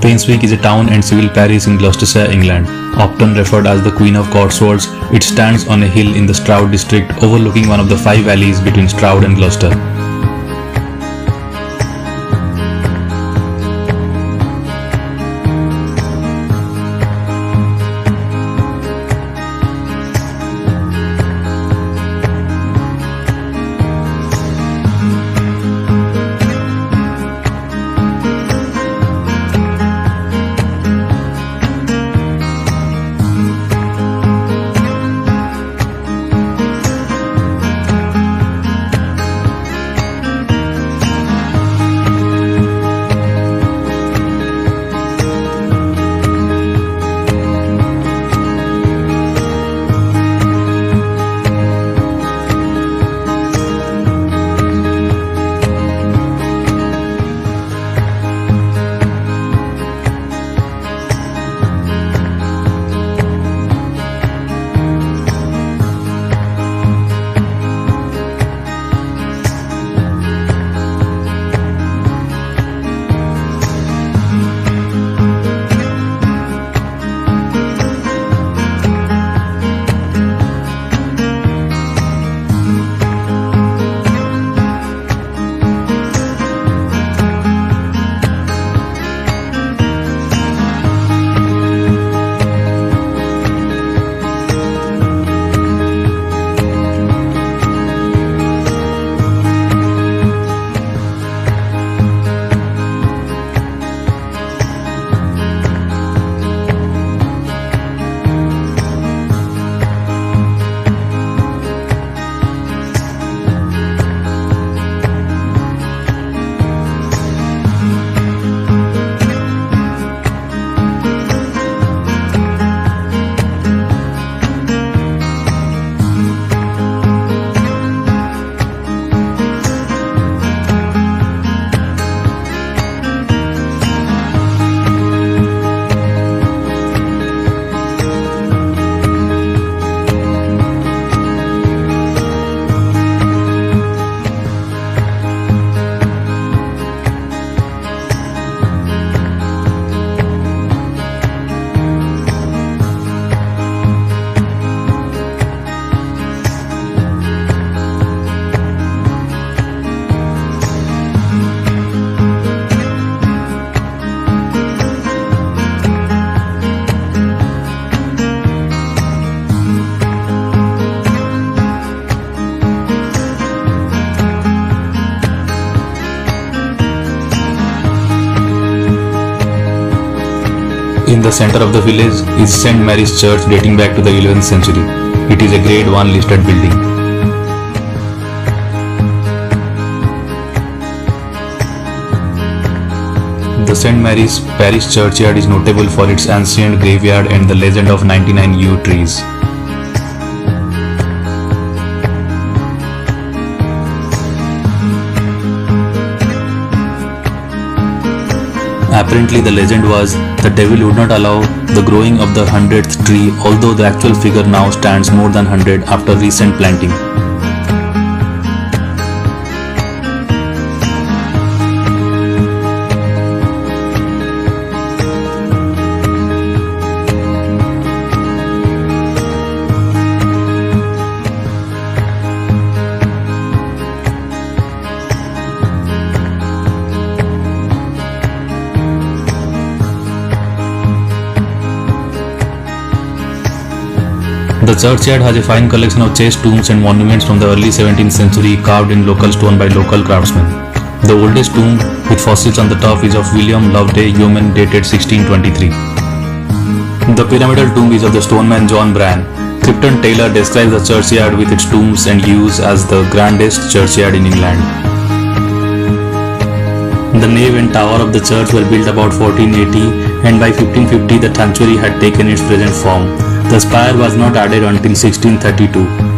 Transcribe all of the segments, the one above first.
Painswick is a town and civil parish in Gloucestershire, England. Often referred as the Queen of Cotswolds, it stands on a hill in the Stroud district overlooking one of the 5 valleys between Stroud and Gloucester. In the center of the village is St. Mary's Church dating back to the 11th century. It is a Grade 1 listed building. The St. Mary's parish churchyard is notable for its ancient graveyard and the legend of 99 yew trees. Apparently the legend was the devil would not allow the growing of the 100th tree, although the actual figure now stands more than 100 after recent planting. The churchyard has a fine collection of chased tombs and monuments from the early 17th century carved in local stone by local craftsmen. The oldest tomb with fossils on the top is of William Loveday, yeoman, dated 1623. The pyramidal tomb is of the stoneman John Bryan. Clifton Taylor describes the churchyard with its tombs and yews as the grandest churchyard in England. The nave and tower of the church were built about 1480, and by 1550 the sanctuary had taken its present form. The spire was not added until 1632.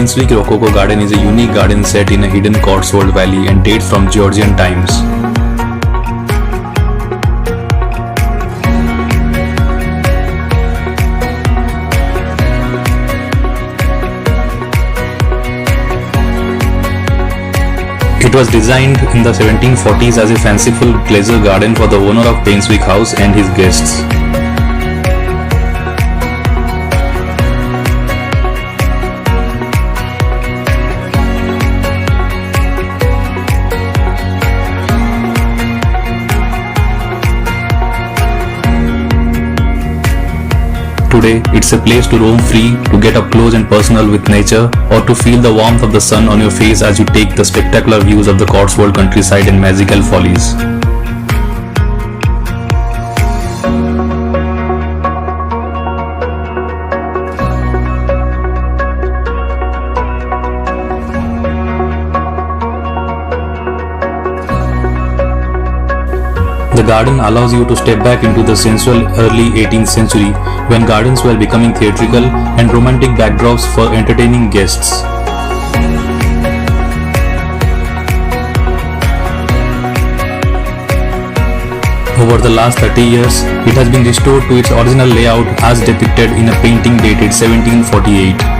Painswick Rococo Garden is a unique garden set in a hidden Cotswold valley and dates from Georgian times. It was designed in the 1740s as a fanciful pleasure garden for the owner of Painswick House and his guests. Today, it's a place to roam free, to get up close and personal with nature, or to feel the warmth of the sun on your face as you take the spectacular views of the Cotswold countryside and magical follies. The garden allows you to step back into the sensual early 18th century when gardens were becoming theatrical and romantic backdrops for entertaining guests. Over the last 30 years, it has been restored to its original layout as depicted in a painting dated 1748.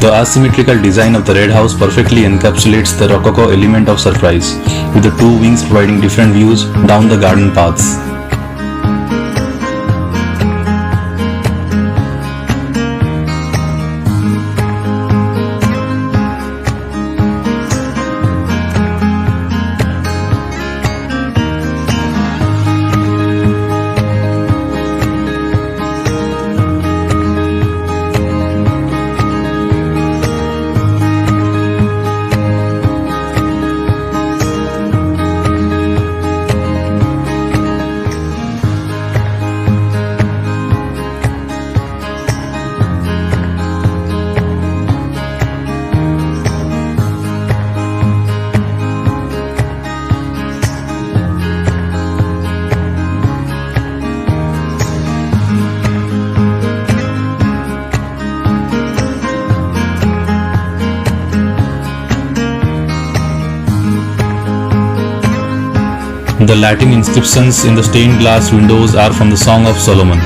The asymmetrical design of the Red House perfectly encapsulates the Rococo element of surprise, with the two wings providing different views down the garden paths. The Latin inscriptions in the stained glass windows are from the Song of Solomon.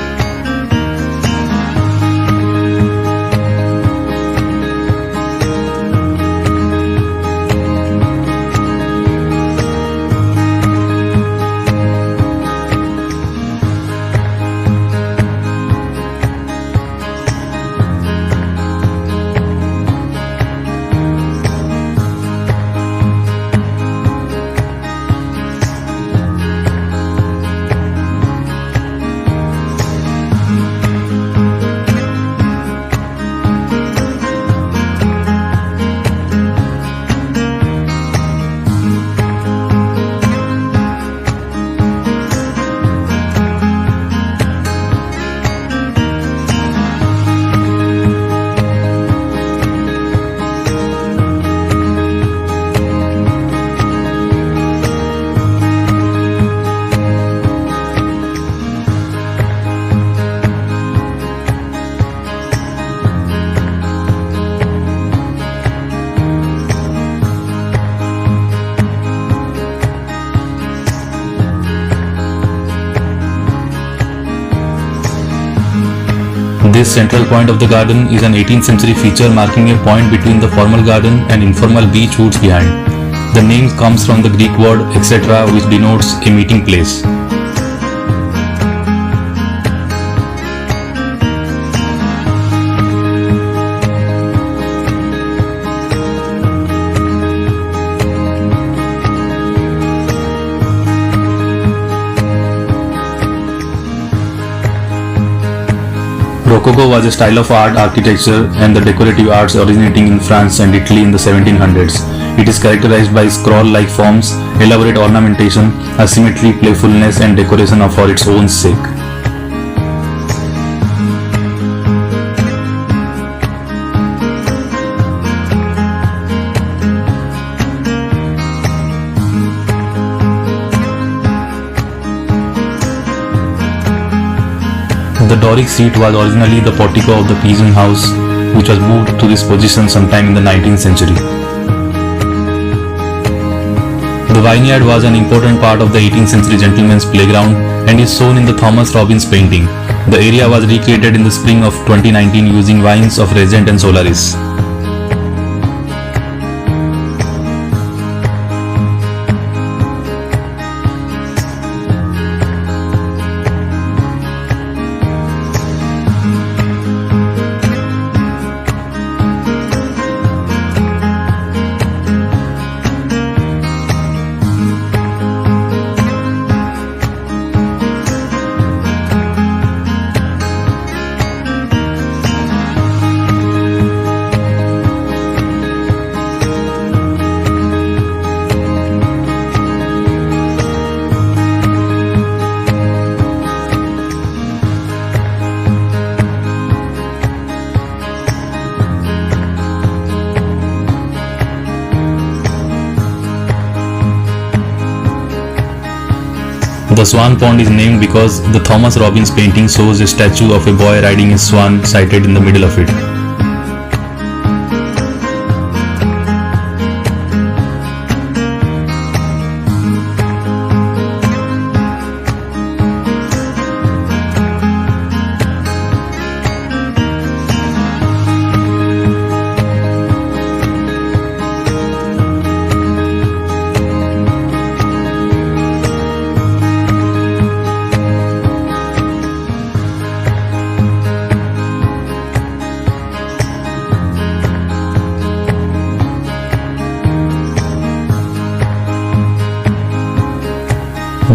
This central point of the garden is an 18th century feature marking a point between the formal garden and informal beech woods behind. The name comes from the Greek word etc., which denotes a meeting place. Rococo was a style of art architecture and the decorative arts originating in France and Italy in the 1700s. It is characterized by scroll-like forms, elaborate ornamentation, asymmetry, playfulness, and decoration for its own sake. The Doric seat was originally the portico of the Pisan house, which was moved to this position sometime in the 19th century. The vineyard was an important part of the 18th century gentleman's playground and is shown in the Thomas Robbins painting. The area was recreated in the spring of 2019 using vines of Regent and Solaris. The Swan Pond is named because the Thomas Robbins painting shows a statue of a boy riding a swan sited in the middle of it.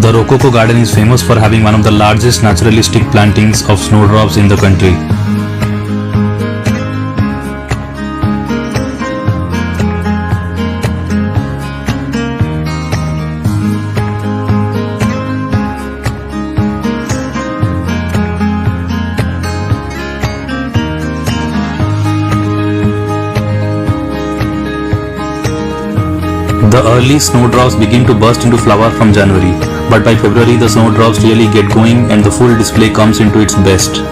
The Rococo garden is famous for having one of the largest naturalistic plantings of snowdrops in the country. The early snowdrops begin to burst into flower from January, but by February the snowdrops really get going and the full display comes into its best.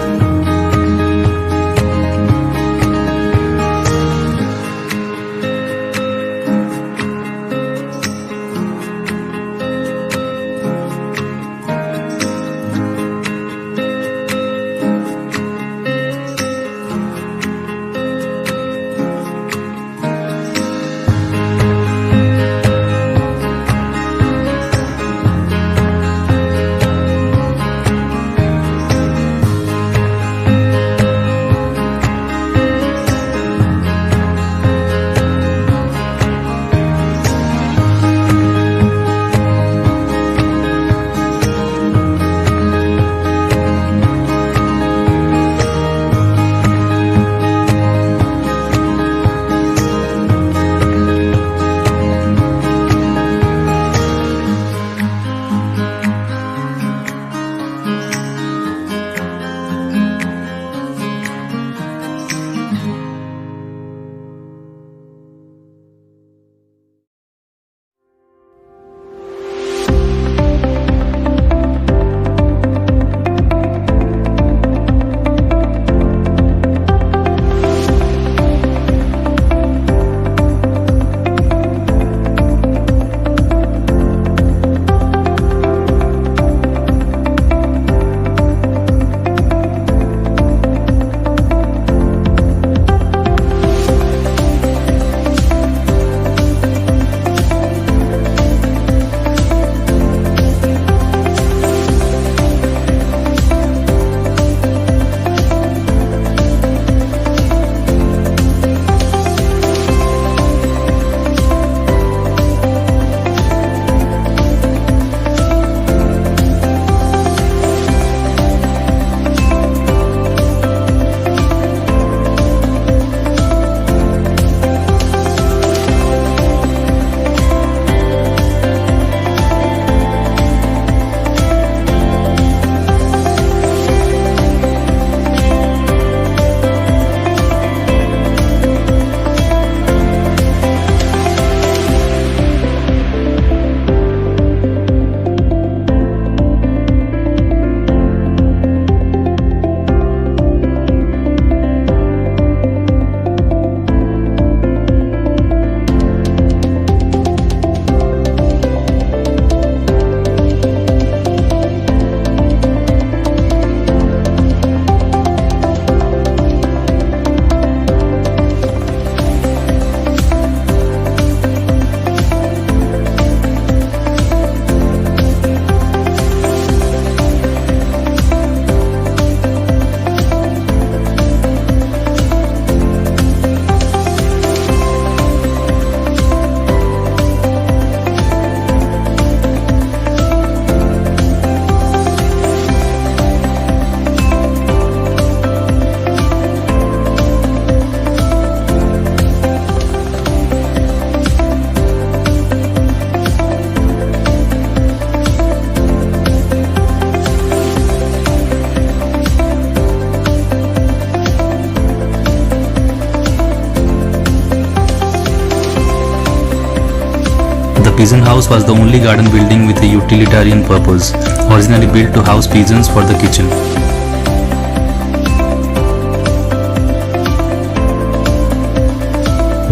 Pigeon house was the only garden building with a utilitarian purpose, originally built to house pigeons for the kitchen.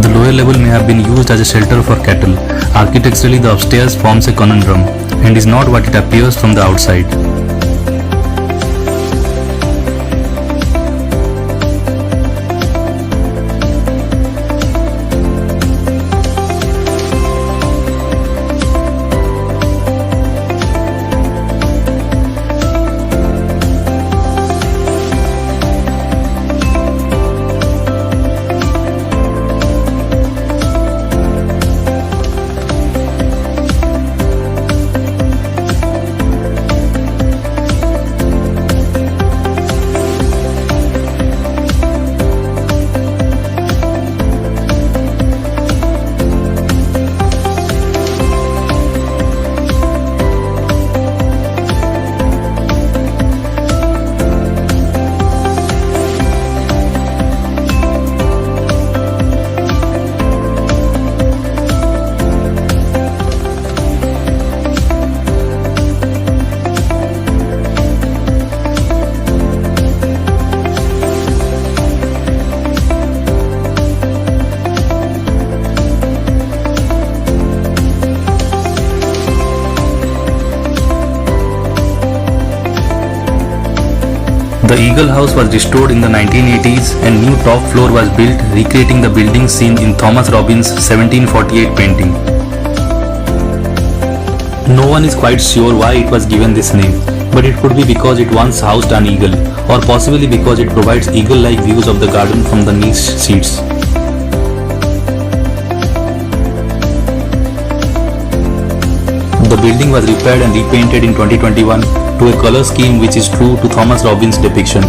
The lower level may have been used as a shelter for cattle. Architecturally, the upstairs forms a conundrum and is not what it appears from the outside. The Eagle House was restored in the 1980s and new top floor was built, recreating the building scene in Thomas Robins' 1748 painting. No one is quite sure why it was given this name, but it could be because it once housed an eagle, or possibly because it provides eagle-like views of the garden from the niche seats. The building was repaired and repainted in 2021 to a color scheme which is true to Thomas Robins' depiction.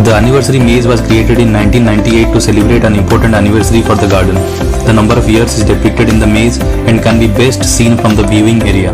The anniversary maze was created in 1998 to celebrate an important anniversary for the garden. The number of years is depicted in the maze and can be best seen from the viewing area.